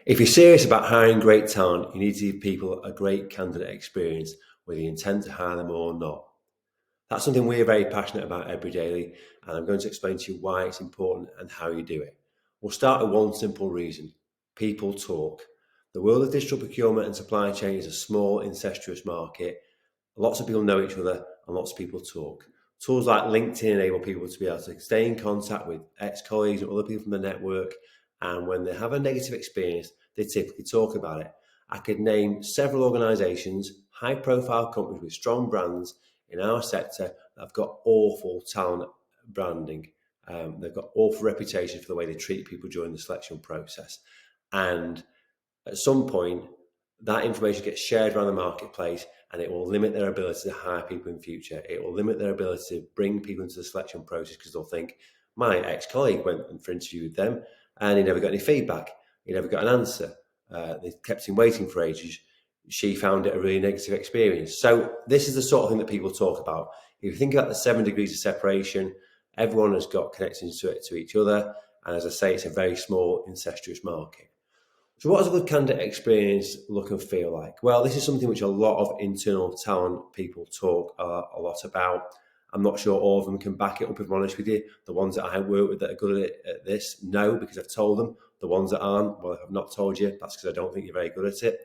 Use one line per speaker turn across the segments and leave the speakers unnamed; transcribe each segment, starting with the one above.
If you're serious about hiring great talent, you need to give people a great candidate experience, whether you intend to hire them or not. That's something we're very passionate about at Edbury Daley, and I'm going to explain to you why it's important and how you do it. We'll start with one simple reason: people talk. The world of digital procurement and supply chain is a small, incestuous market. Lots of people know each other and lots of people talk. Tools like LinkedIn enable people to be able to stay in contact with ex-colleagues and other people from the network, and when they have a negative experience, they typically talk about it. I could name several organisations, high-profile companies with strong brands in our sector that have got awful talent branding. They've got awful reputation for the way they treat people during the selection process. And at some point, that information gets shared around the marketplace, and it will limit their ability to hire people in future. It will limit their ability to bring people into the selection process because they'll think, my ex-colleague went for interview with them and he never got any feedback. He never got an answer. They kept him waiting for ages. She found it a really negative experience. So this is the sort of thing that people talk about. If you think about the 7 degrees of separation, everyone has got connections to each other. And as I say, it's a very small, incestuous market. So what does a good candidate experience look and feel like? Well, this is something which a lot of internal talent people talk a lot about. I'm not sure all of them can back it up, if I'm honest with you. The ones that I work with that are good at this, no, because I've told them. The ones that aren't, well, if I've not told you, that's because I don't think you're very good at it.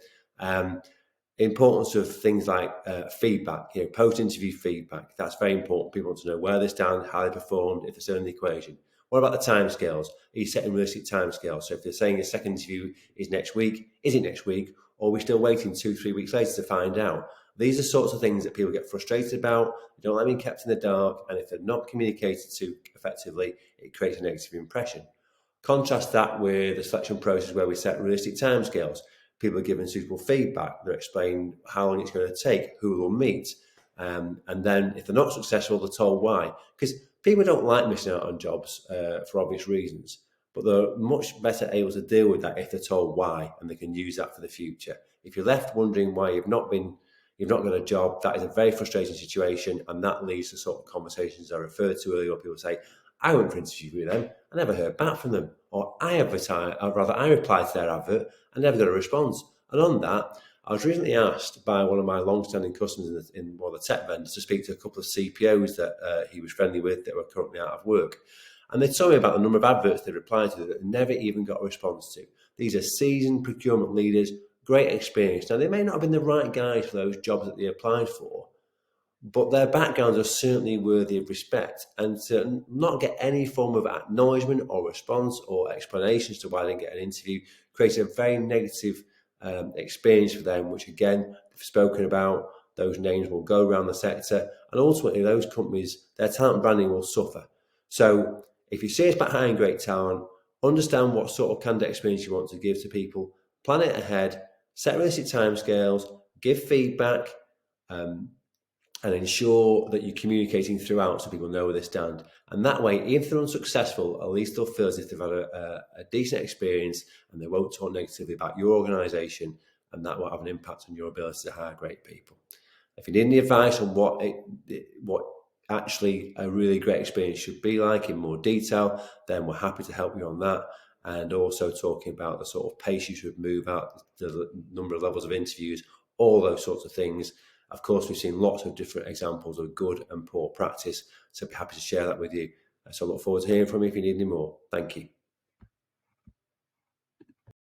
Importance of things like feedback, post-interview feedback. That's very important. People want to know where they stand, how they performed, if they're still in the equation. What about the timescales? Are you setting realistic timescales? So if they're saying a second interview is next week, is it next week? Or are we still waiting 2-3 weeks later to find out? These are sorts of things that people get frustrated about. They don't like being kept in the dark. And if they're not communicated to effectively, it creates a negative impression. Contrast that with the selection process where we set realistic timescales. People are given suitable feedback. They're explained how long it's going to take, who they'll meet. And then if they're not successful, they're told why. Because people don't like missing out on jobs for obvious reasons, but they're much better able to deal with that if they're told why, and they can use that for the future. If you're left wondering why you've not got a job, that is a very frustrating situation, and that leads to sort of conversations I referred to earlier where people say, I went for an interview with them, I never heard back from them, or I replied to their advert and never got a response. And on that, I was recently asked by one of my long-standing customers in one of the tech vendors to speak to a couple of CPOs that he was friendly with that were currently out of work. And they told me about the number of adverts they replied to that never even got a response to. These are seasoned procurement leaders, great experience. Now, they may not have been the right guys for those jobs that they applied for, but their backgrounds are certainly worthy of respect. And to not get any form of acknowledgement or response or explanation as to why they didn't get an interview creates a very negative experience for them, which again, they've spoken about. Those names will go around the sector, and ultimately those companies, their talent branding will suffer. So if you're serious about hiring great talent, understand what sort of candidate experience you want to give to people, plan it ahead, set realistic timescales, give feedback, and ensure that you're communicating throughout so people know where they stand. And that way, even if they're unsuccessful, at least they'll feel as if they've had a decent experience and they won't talk negatively about your organisation, and that will have an impact on your ability to hire great people. If you need any advice on what actually a really great experience should be like in more detail, then we're happy to help you on that. And also talking about the sort of pace you should move at, the number of levels of interviews, all those sorts of things. Of course, we've seen lots of different examples of good and poor practice, so I'd be happy to share that with you. So I look forward to hearing from you if you need any more. Thank you.